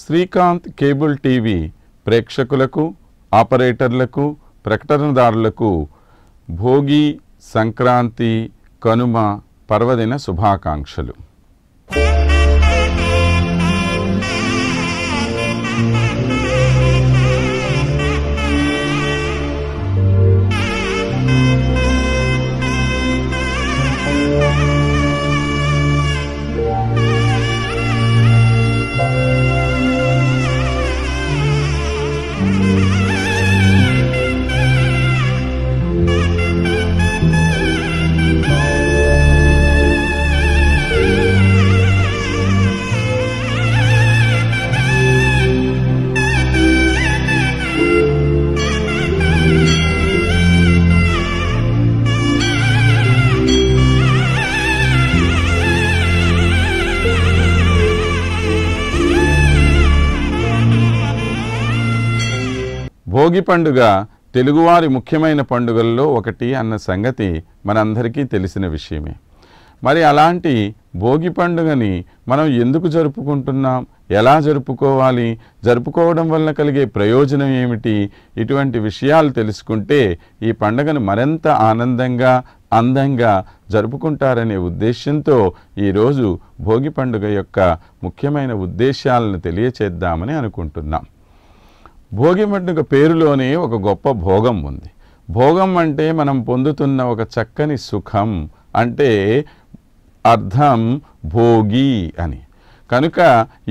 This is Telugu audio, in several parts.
శ్రీకాంత్ కేబుల్ టీవీ ప్రేక్షకులకు, ఆపరేటర్లకు, ప్రకటనదారులకు భోగి, సంక్రాంతి, కనుమ పర్వదిన శుభాకాంక్షలు. భోగి పండుగ తెలుగువారి ముఖ్యమైన పండుగల్లో ఒకటి అన్న సంగతి మనందరికీ తెలిసిన విషయమే. మరి అలాంటి భోగి పండుగని మనం ఎందుకు జరుపుకుంటున్నాం, ఎలా జరుపుకోవాలి, జరుపుకోవడం వల్ల కలిగే ప్రయోజనం ఏమిటి, ఇటువంటి విషయాలు తెలుసుకుంటే ఈ పండుగను మరింత ఆనందంగా, అందంగా జరుపుకుంటారనే ఉద్దేశంతో ఈరోజు భోగి పండుగ యొక్క ముఖ్యమైన ఉద్దేశాలను తెలియచేద్దామని అనుకుంటున్నాం. భోగి పండుగ పేరులోనే ఒక గొప్ప భోగం ఉంది. భోగం అంటే మనం పొందుతున్న ఒక చక్కని సుఖం, అంటే అర్థం భోగి అని. కనుక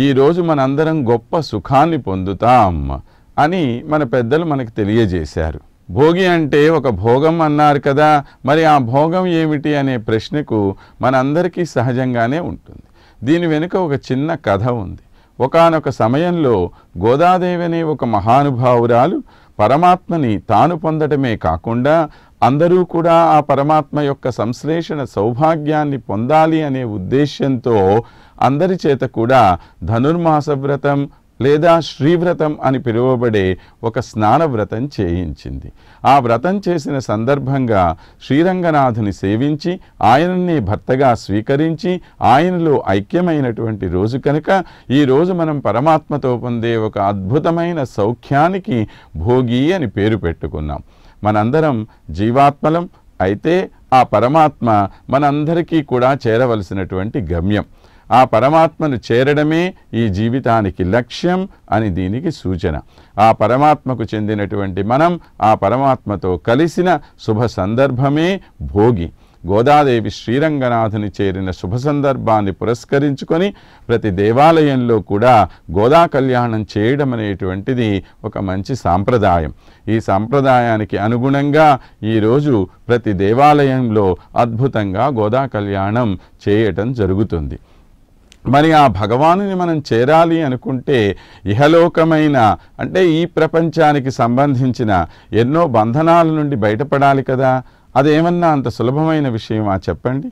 ఈరోజు మనందరం గొప్ప సుఖాన్ని పొందుతాం అని మన పెద్దలు మనకు తెలియజేశారు. భోగి అంటే ఒక భోగం అన్నారు కదా, మరి ఆ భోగం ఏమిటి అనే ప్రశ్నకు మనందరికీ సహజంగానే ఉంటుంది. దీని వెనుక ఒక చిన్న కథ ఉంది. ఒకానొక సమయంలో గోదాదేవి అనే ఒక మహానుభావురాలు పరమాత్మని తాను పొందటమే కాకుండా అందరూ కూడా ఆ పరమాత్మ యొక్క సంశ్లేషణ సౌభాగ్యాన్ని పొందాలి అనే ఉద్దేశంతో అందరి చేత కూడా ధనుర్మాస వ్రతం లేదా శ్రీవ్రతం అని పిలువబడే ఒక స్నాన వ్రతం చేయించింది. ఆ వ్రతం చేసిన సందర్భంగా శ్రీరంగనాథుని సేవించి ఆయననే భర్తగా స్వీకరించి ఆయనలో ఐక్యమైనటువంటి రోజు కనుక ఈరోజు మనం పరమాత్మతో పొందే ఒక అద్భుతమైన సౌఖ్యానికి భోగి అని పేరు పెట్టుకున్నాం. మనందరం జీవాత్మలం అయితే ఆ పరమాత్మ మనందరికీ కూడా చేరవలసినటువంటి గమ్యం. ఆ పరమాత్మను చేరడమే ఈ జీవితానికి లక్ష్యం అని దీనికి సూచన. ఆ పరమాత్మకు చెందినటువంటి మనం ఆ పరమాత్మతో కలిసిన శుభ సందర్భమే భోగి. గోదాదేవి శ్రీరంగనాథుని చేరిన శుభ సందర్భాన్ని పురస్కరించుకొని ప్రతి దేవాలయంలో కూడా గోదా కళ్యాణం చేయడం అనేటువంటిది ఒక మంచి సాంప్రదాయం. ఈ సాంప్రదాయానికి అనుగుణంగా ఈరోజు ప్రతి దేవాలయంలో అద్భుతంగా గోదా కళ్యాణం చేయటం జరుగుతుంది. మరి ఆ భగవానుని మనం చేరాలి అనుకుంటే ఇహలోకమైన అంటే ఈ ప్రపంచానికి సంబంధించిన ఎన్నో బంధనాల నుండి బయటపడాలి కదా. అదేమన్నా అంత సులభమైన విషయమా చెప్పండి?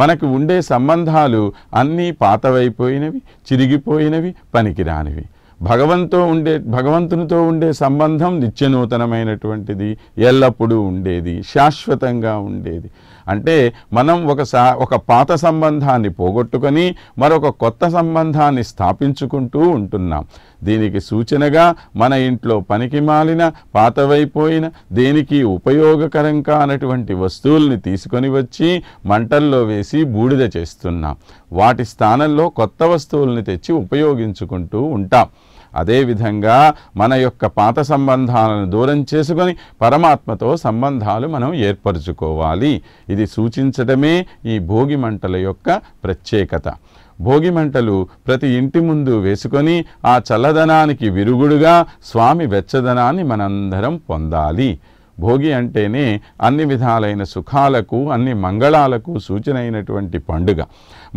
మనకు ఉండే సంబంధాలు అన్నీ పాతవైపోయినవి, చిరిగిపోయినవి, పనికిరానివి. భగవంతునితో ఉండే సంబంధం నిత్యనూతనమైనటువంటిది, ఎల్లప్పుడూ ఉండేది, శాశ్వతంగా ఉండేది. అంటే మనం ఒక పాత సంబంధాన్ని పోగొట్టుకొని మరొక కొత్త సంబంధాన్ని స్థాపించుకుంటూ ఉంటున్నాం. దీనికి సూచనగా మన ఇంట్లో పనికి మాలిన, పాతవైపోయిన, దేనికి ఉపయోగకరం కానటువంటి వస్తువుల్ని తీసుకొని వచ్చి మంటల్లో వేసి బూడిద చేస్తున్నాం. వాటి స్థానంలో కొత్త వస్తువుల్ని తెచ్చి ఉపయోగించుకుంటూ ఉంటాం. అదేవిధంగా మన యొక్క పాత సంబంధాలను దూరం చేసుకొని పరమాత్మతో సంబంధాలు మనం ఏర్పరచుకోవాలి. ఇది సూచించడమే ఈ భోగి మంటల యొక్క ప్రత్యేకత. భోగి మంటలు ప్రతి ఇంటి ముందు వేసుకొని ఆ చల్లదనానికి విరుగుడుగా స్వామి వెచ్చదనాన్ని మనందరం పొందాలి. భోగి అంటేనే అన్ని విధాలైన సుఖాలకు, అన్ని మంగళాలకు సూచన అయినటువంటి పండుగ.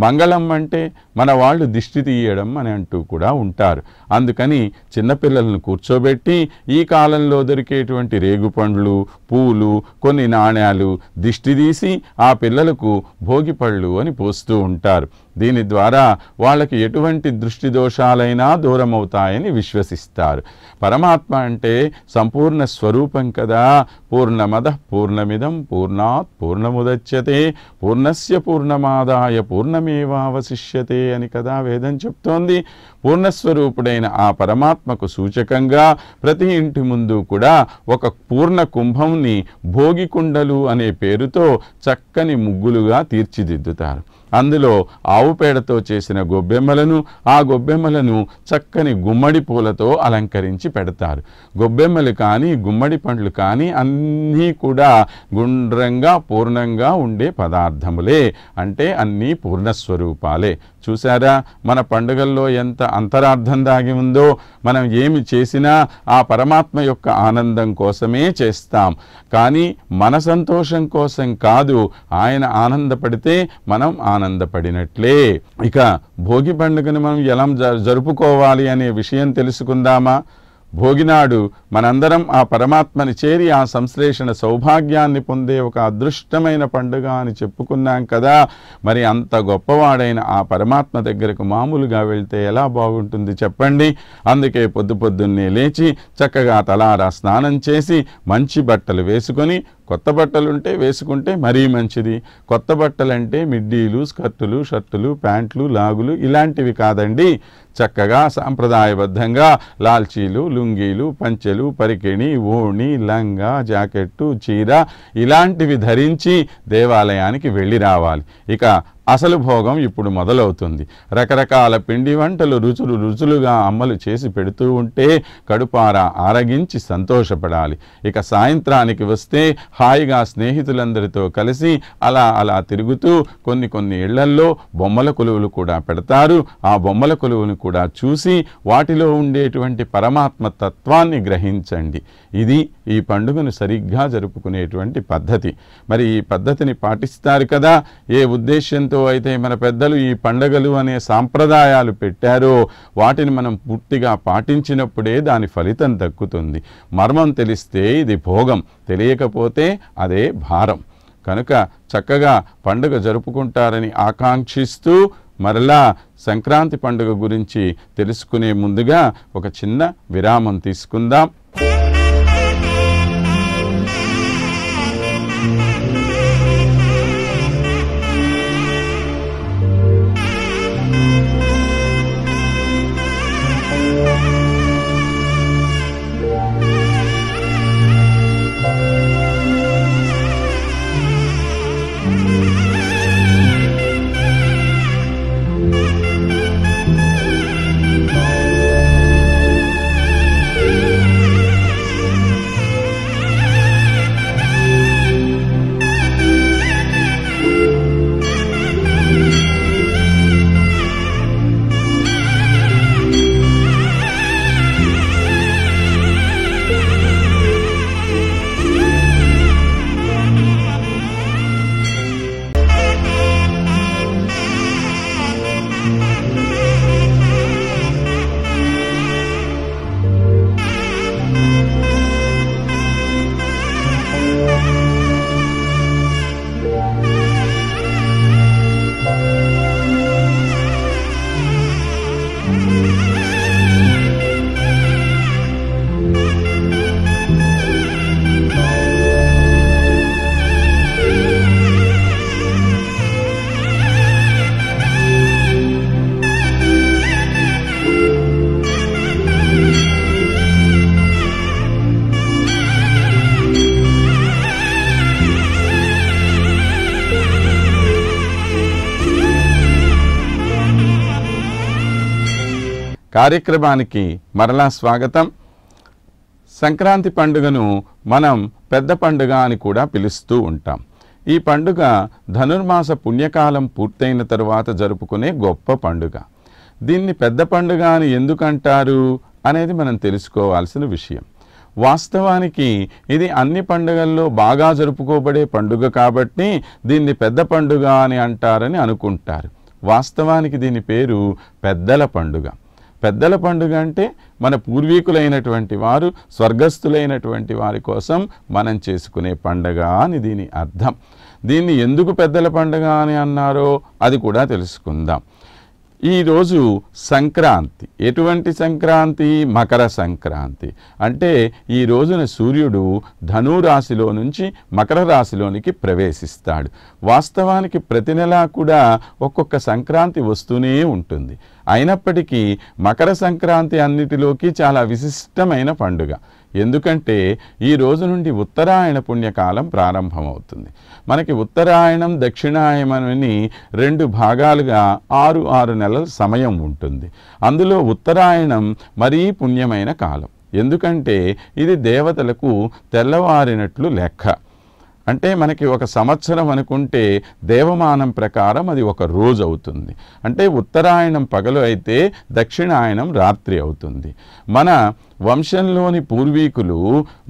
మంగళం అంటే మన వాళ్ళు దిష్టి తీయడం అని అంటూ కూడా ఉంటారు. అందుకని చిన్నపిల్లలను కూర్చోబెట్టి ఈ కాలంలో దొరికేటువంటి రేగుపండ్లు, పూలు, కొన్ని నాణ్యాలు దిష్టి తీసి ఆ పిల్లలకు భోగి పళ్ళు అని పోస్తూ ఉంటారు. దీని ద్వారా వాళ్ళకి ఎటువంటి దృష్టి దోషాలైనా దూరమవుతాయని విశ్వసిస్తారు. పరమాత్మ అంటే సంపూర్ణ స్వరూపం కదా, పూర్ణమదః పూర్ణమిదం పూర్ణాత్ పూర్ణముదచ్యతే పూర్ణస్య పూర్ణమాదాయ పూర్ణమేవావశిష్యతే అని కదా వేదం చెప్తోంది. పూర్ణస్వరూపుడైన ఆ పరమాత్మకు సూచకంగా ప్రతి ఇంటి ముందు కూడా ఒక పూర్ణ కుంభంని భోగికుండలు అనే పేరుతో చక్కని ముగ్గులుగా తీర్చిదిద్దుతారు. అందులో ఆవు పేడతో చేసిన గొబ్బెమ్మలను, ఆ గొబ్బెమ్మలను చక్కని గుమ్మడి పూలతో అలంకరించి పెడతారు. గొబ్బెమ్మలు కానీ గుమ్మడి పండ్లు కానీ అన్నీ కూడా గుండ్రంగా పూర్ణంగా ఉండే పదార్థములే, అంటే అన్నీ పూర్ణస్వరూపాలే. చూసారా మన పండుగల్లో ఎంత అంతరార్థం దాగి ఉందో. మనం ఏమి చేసినా ఆ పరమాత్మ యొక్క ఆనందం కోసమే చేస్తాం, కానీ మన సంతోషం కోసం కాదు. ఆయన ఆనందపడితే మనం ఆనందపడినట్లే. ఇక భోగి పండుగను మనం ఎలా జరుపుకోవాలి అనే విషయం తెలుసుకుందామా? భోగినాడు మనందరం ఆ పరమాత్మని చేరి ఆ సంశ్లేషణ సౌభాగ్యాన్ని పొందే ఒక అదృష్టమైన పండుగ అని చెప్పుకున్నాం కదా. మరి అంత గొప్పవాడైన ఆ పరమాత్మ దగ్గరకు మామూలుగా వెళ్తే ఎలా బాగుంటుంది చెప్పండి. అందుకే పొద్దున్నే లేచి చక్కగా తలారా స్నానం చేసి మంచి బట్టలు వేసుకొని, కొత్త బట్టలుంటే వేసుకుంటే మరీ మంచిది. కొత్త బట్టలంటే మిడ్డీలు, స్కర్టులు, షర్టులు, ప్యాంట్లు, లాగులు ఇలాంటివి కాదండి. చక్కగా సాంప్రదాయబద్ధంగా లాల్చీలు, లుంగీలు, పంచెలు, పరికిణి, ఓణి, లంగా, జాకెట్టు, చీర ఇలాంటివి ధరించి దేవాలయానికి వెళ్ళి రావాలి. ఇక అసలు భోగం ఇప్పుడు మొదలవుతుంది. రకరకాల పిండి వంటలు రుచులుగా అమ్మలు చేసి పెడుతూ ఉంటే కడుపారా ఆరగించి సంతోషపడాలి. ఇక సాయంత్రానికి వస్తే హాయిగా స్నేహితులందరితో కలిసి అలా తిరుగుతూ కొన్ని ఇళ్లల్లో బొమ్మల కొలువులు కూడా పెడతారు. ఆ బొమ్మల కొలువును కూడా చూసి వాటిలో ఉండేటువంటి పరమాత్మ తత్వాన్ని గ్రహించండి. ఇది ఈ పండుగను సరిగ్గా జరుపుకునేటువంటి పద్ధతి. మరి ఈ పద్ధతిని పాటిస్తారు కదా. ఏ ఉద్దేశ్యంతో అయితే మన పెద్దలు ఈ పండుగలు అనే సాంప్రదాయాలు పెట్టారో వాటిని మనం పూర్తిగా పాటించినప్పుడే దాని ఫలితం దక్కుతుంది. మర్మం తెలిస్తే ఇది భోగం, తెలియకపోతే అదే భారం. కనుక చక్కగా పండుగ జరుపుకుంటారని ఆకాంక్షిస్తూ మరలా సంక్రాంతి పండుగ గురించి తెలుసుకునే ముందుగా ఒక చిన్న విరామం తీసుకుందాం. కార్యక్రమానికి మరలా స్వాగతం. సంక్రాంతి పండుగను మనం పెద్ద పండుగ అని కూడా పిలుస్తూ ఉంటాం. ఈ పండుగ ధనుర్మాస పుణ్యకాలం పూర్తయిన తరువాత జరుపుకునే గొప్ప పండుగ. దీన్ని పెద్ద పండుగ అని ఎందుకంటారు అనేది మనం తెలుసుకోవాల్సిన విషయం. వాస్తవానికి ఇది అన్ని పండుగల్లో బాగా జరుపుకోబడే పండుగ కాబట్టి దీన్ని పెద్ద పండుగ అని అంటారని అనుకుంటారు. వాస్తవానికి దీని పేరు పెద్దల పండుగ. పెద్దల పండుగ అంటే మన పూర్వీకులైనటువంటి వారు, స్వర్గస్థులైనటువంటి వారి కోసం మనం చేసుకునే పండుగ అని దీని అర్థం. దీన్ని ఎందుకు పెద్దల పండుగ అని అన్నారో అది కూడా తెలుసుకుందాం. ఈరోజు సంక్రాంతి. ఎటువంటి సంక్రాంతి? మకర సంక్రాంతి. అంటే ఈ రోజున సూర్యుడు ధనురాశిలో నుంచి మకర రాశిలోనికి ప్రవేశిస్తాడు. వాస్తవానికి ప్రతి నెలా కూడా ఒక్కొక్క సంక్రాంతి వస్తూనే ఉంటుంది. అయినప్పటికీ మకర సంక్రాంతి అన్నిటిలోకి చాలా విశిష్టమైన పండుగ. ఎందుకంటే ఈ రోజు నుండి ఉత్తరాయణ పుణ్యకాలం ప్రారంభమవుతుంది. మనకి ఉత్తరాయణం దక్షిణాయనం అని 2 భాగాలుగా 6 నెలల సమయం ఉంటుంది. అందులో ఉత్తరాయణం మరీ పుణ్యమైన కాలం. ఎందుకంటే ఇది దేవతలకు తెల్లవారినట్లు లెక్క. అంటే మనకి ఒక సంవత్సరం అనుకుంటే దేవమానం ప్రకారం అది ఒక రోజు అవుతుంది. అంటే ఉత్తరాయణం పగలు అయితే దక్షిణాయనం రాత్రి అవుతుంది. మన వంశంలోని పూర్వీకులు,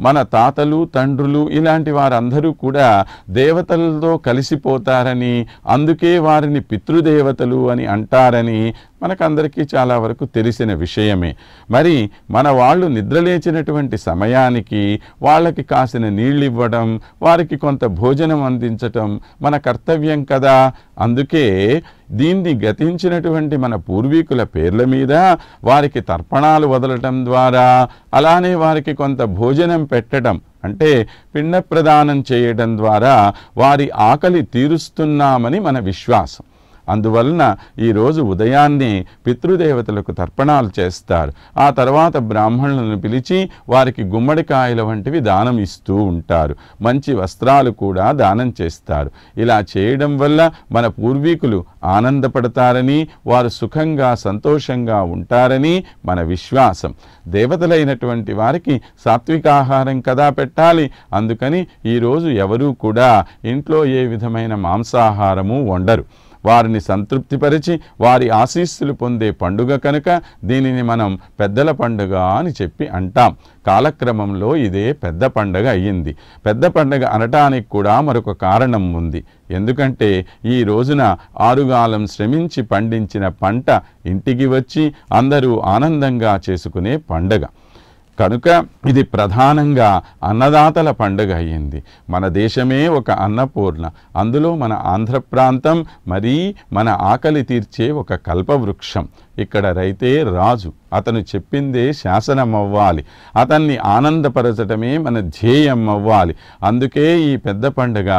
మన తాతలు, తండ్రులు ఇలాంటి వారందరూ కూడా దేవతలతో కలిసిపోతారని, అందుకే వారిని పితృదేవతలు అని అంటారని మనకందరికీ చాలా వరకు తెలిసిన విషయమే. మరి మన వాళ్ళు నిద్రలేచినటువంటి సమయానికి వాళ్ళకి కాసిన నీళ్ళు ఇవ్వడం, వారికి కొంత భోజనం అందించటం మన కర్తవ్యం కదా. అందుకే దీన్ని గతించినటువంటి మన పూర్వీకుల పేర్ల మీద వారికి తర్పణాలు వదలటం ద్వారా, అలానే వారికి కొంత భోజనం పెట్టడం అంటే పిండ ప్రదానం చేయడం ద్వారా వారి ఆకలి తీరుస్తున్నామని మన విశ్వాసం. అందువలన ఈరోజు ఉదయాన్నే పితృదేవతలకు తర్పణాలు చేస్తారు. ఆ తర్వాత బ్రాహ్మణులను పిలిచి వారికి గుమ్మడికాయల వంటివి దానం ఇస్తూ ఉంటారు. మంచి వస్త్రాలు కూడా దానం చేస్తారు. ఇలా చేయడం వల్ల మన పూర్వీకులు ఆనందపడతారని, వారు సుఖంగా సంతోషంగా ఉంటారని మన విశ్వాసం. దేవతలైనటువంటి వారికి సాత్వికాహారం కదా పెట్టాలి. అందుకని ఈరోజు ఎవరూ కూడా ఇంట్లో ఏ విధమైన మాంసాహారము వండరు. వారిని సంతృప్తిపరిచి వారి ఆశీస్సులు పొందే పండుగ కనుక దీనిని మనం పెద్దల పండుగ అని చెప్పి అంటాం. కాలక్రమంలో ఇదే పెద్ద పండుగ అయ్యింది. పెద్ద పండుగ అనటానికి కూడా మరొక కారణం ఉంది. ఎందుకంటే ఈ రోజున ఆరుగాలం శ్రమించి పండించిన పంట ఇంటికి వచ్చి అందరూ ఆనందంగా చేసుకునే పండుగ కనుక ఇది ప్రధానంగా అన్నదాతల పండుగ అయ్యింది. మన దేశమే ఒక అన్నపూర్ణ. అందులో మన ఆంధ్ర ప్రాంతం మరీ మన ఆకలి తీర్చే ఒక కల్పవృక్షం. ఇక్కడ రైతే రాజు. అతను చెప్పిందే శాసనం అవ్వాలి. అతన్ని ఆనందపరచటమే మన ధ్యేయం అవ్వాలి. అందుకే ఈ పెద్ద పండుగ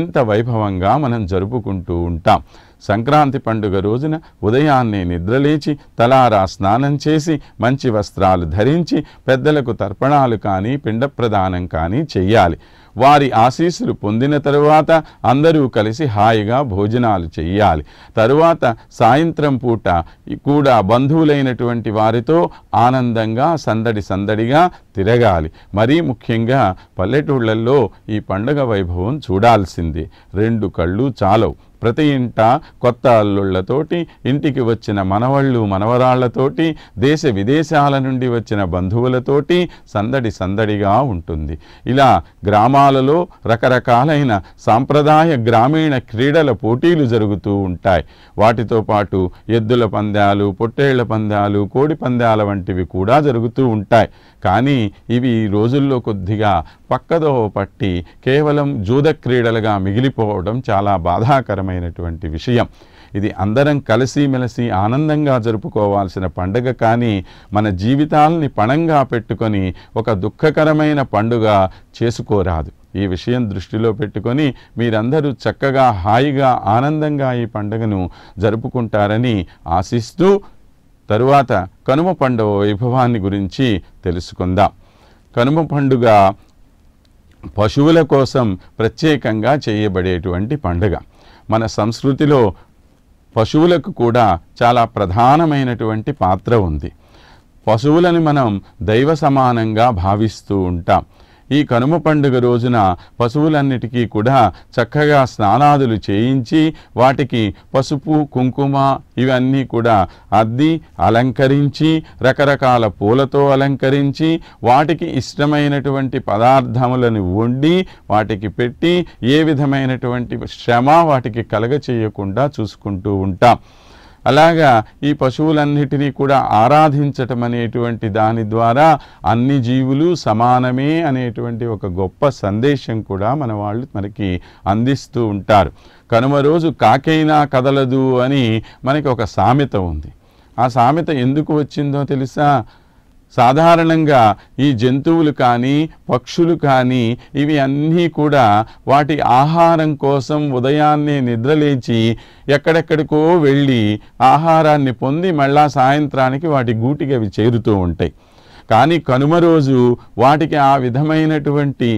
ఇంత వైభవంగా మనం జరుపుకుంటూ ఉంటాం. సంక్రాంతి పండుగ రోజున ఉదయాన్నే నిద్రలేచి తలారా స్నానం చేసి మంచి వస్త్రాలు ధరించి పెద్దలకు తర్పణాలు కానీ పిండ ప్రదానం కానీ చెయ్యాలి. వారి ఆశీస్సులు పొందిన తరువాత అందరూ కలిసి హాయిగా భోజనాలు చెయ్యాలి. తరువాత సాయంత్రం పూట కూడా బంధువులైనటువంటి వారితో ఆనందంగా సందడిగా తిరగాలి. మరీ ముఖ్యంగా పల్లెటూళ్ళల్లో ఈ పండుగ వైభవం చూడాల్సిందే. 2 కళ్ళు చాలవు. ప్రతి ఇంట కొత్త అల్లుళ్లతోటి, ఇంటికి వచ్చిన మనవళ్ళు మనవరాళ్లతోటి, దేశ విదేశాల నుండి వచ్చిన బంధువులతోటి సందడిగా ఉంటుంది. ఇలా గ్రామాలలో రకరకాలైన సాంప్రదాయ గ్రామీణ క్రీడల పోటీలు జరుగుతూ ఉంటాయి. వాటితో పాటు ఎద్దుల పందాలు, పొట్టేళ్ల పందాలు, కోడి పందాల వంటివి కూడా జరుగుతూ ఉంటాయి. కానీ ఇవి ఈ రోజుల్లో కొద్దిగా పక్కదోవ పట్టి కేవలం జూద క్రీడలుగా మిగిలిపోవడం చాలా బాధాకరమైనటువంటి విషయం. ఇది అందరం కలిసిమెలిసి ఆనందంగా జరుపుకోవాల్సిన పండుగ. కానీ మన జీవితాలని పణంగా పెట్టుకొని ఒక దుఃఖకరమైన పండుగ చేసుకోరాదు. ఈ విషయం దృష్టిలో పెట్టుకొని మీరందరూ చక్కగా హాయిగా ఆనందంగా ఈ పండుగను జరుపుకుంటారని ఆశిస్తూ తరువాత కనుమ పండుగ వైభవాన్ని గురించి తెలుసుకుందాం. కనుమ పండుగ పశువుల కోసం ప్రత్యేకంగా చేయబడేటువంటి పండుగ. మన సంస్కృతిలో పశువులకు కూడా చాలా ప్రధానమైనటువంటి పాత్ర ఉంది. పశువులను మనం దైవ సమానంగా భావిస్తూ ఉంటాం. ఈ కనుమ పండుగ రోజున పశువులన్నిటికీ కూడా చక్కగా స్నానాదులు చేయించి వాటికి పసుపు కుంకుమ ఇవన్నీ కూడా అద్ది అలంకరించి రకరకాల పూలతో అలంకరించి వాటికి ఇష్టమైనటువంటి పదార్థములను వండి వాటికి పెట్టి ఏ విధమైనటువంటి శ్రమ వాటికి కలగ చేయకుండా చూసుకుంటూ ఉంటాం. అలాగా ఈ పశువులన్నిటినీ కూడా ఆరాధించటం అనేటువంటి దాని ద్వారా అన్ని జీవులు సమానమే అనేటువంటి ఒక గొప్ప సందేశం కూడా మన వాళ్ళు మనకి అందిస్తూ ఉంటారు. కనుమ రోజు కాకైనా కదలదు అని మనకి ఒక సామెత ఉంది. ఆ సామెత ఎందుకు వచ్చిందో తెలుసా? సాధారణంగా ఈ జంతువులు కానీ పక్షులు కానీ ఇవి అన్నీ కూడా వాటి ఆహారం కోసం ఉదయాన్నే నిద్రలేచి ఎక్కడెక్కడికో వెళ్ళి ఆహారాన్ని పొంది మళ్ళా సాయంత్రానికి వాటి గూటికి అవి చేరుతూ ఉంటాయి. కానీ కనుమ రోజు వాటికి ఆ విధమైనటువంటి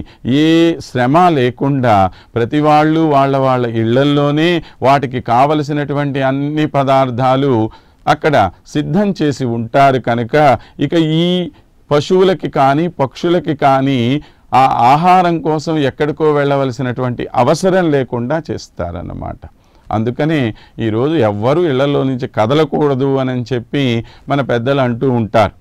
ఏ శ్రమ లేకుండా ప్రతి వాళ్ళు వాళ్ళ ఇళ్లల్లోనే వాటికి కావలసినటువంటి అన్ని పదార్థాలు అక్కడ సిద్ధం చేసి ఉంటారు కనుక ఇక ఈ పశువులకి కానీ పక్షులకి కానీ ఆ ఆహారం కోసం ఎక్కడికో వెళ్ళవలసినటువంటి అవసరం లేకుండా చేస్తారన్నమాట. అందుకనే ఈరోజు ఎవ్వరూ ఇళ్లలో నుంచి కదలకూడదు అని చెప్పి మన పెద్దలు అంటూ ఉంటారు.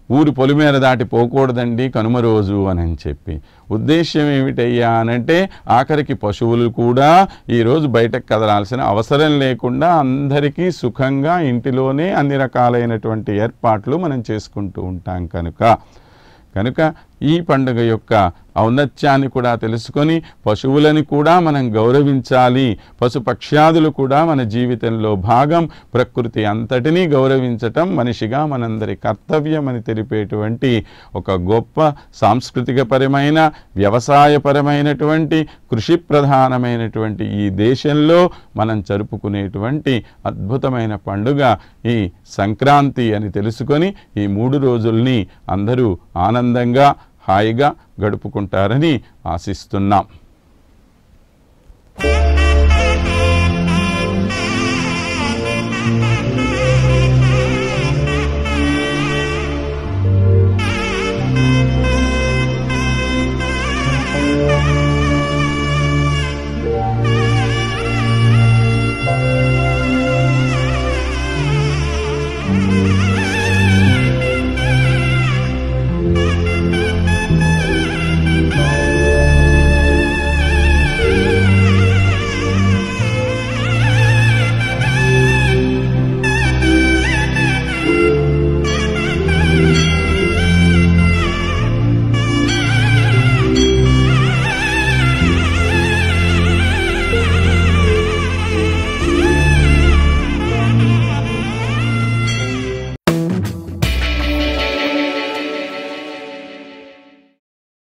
ఊరు పొలిమేర దాటి పోకూడదండి కనుమ రోజు అని చెప్పి. ఉద్దేశ్యం ఏమిటయ్యా అనంటే ఆఖరికి పశువులు కూడా ఈరోజు బయటకు కదలాల్సిన అవసరం లేకుండా అందరికీ సుఖంగా ఇంటిలోనే అన్ని రకాలైనటువంటి ఏర్పాట్లు మనం చేసుకుంటూ ఉంటాం కనుక ఈ పండుగ యొక్క ఔన్నత్యాన్ని కూడా తెలుసుకొని పశువులని కూడా మనం గౌరవించాలి. పశుపక్ష్యాదులు కూడా మన జీవితంలో భాగం. ప్రకృతి అంతటినీ గౌరవించటం మనిషిగా మనందరి కర్తవ్యం అని తెలిపేటువంటి ఒక గొప్ప సాంస్కృతికపరమైన వ్యవసాయపరమైనటువంటి కృషి ప్రధానమైనటువంటి ఈ దేశంలో మనం జరుపుకునేటువంటి అద్భుతమైన పండుగ ఈ సంక్రాంతి అని తెలుసుకొని ఈ 3 రోజుల్ని అందరూ ఆనందంగా హాయిగా గడుపుకుంటారని ఆశిస్తున్నాం.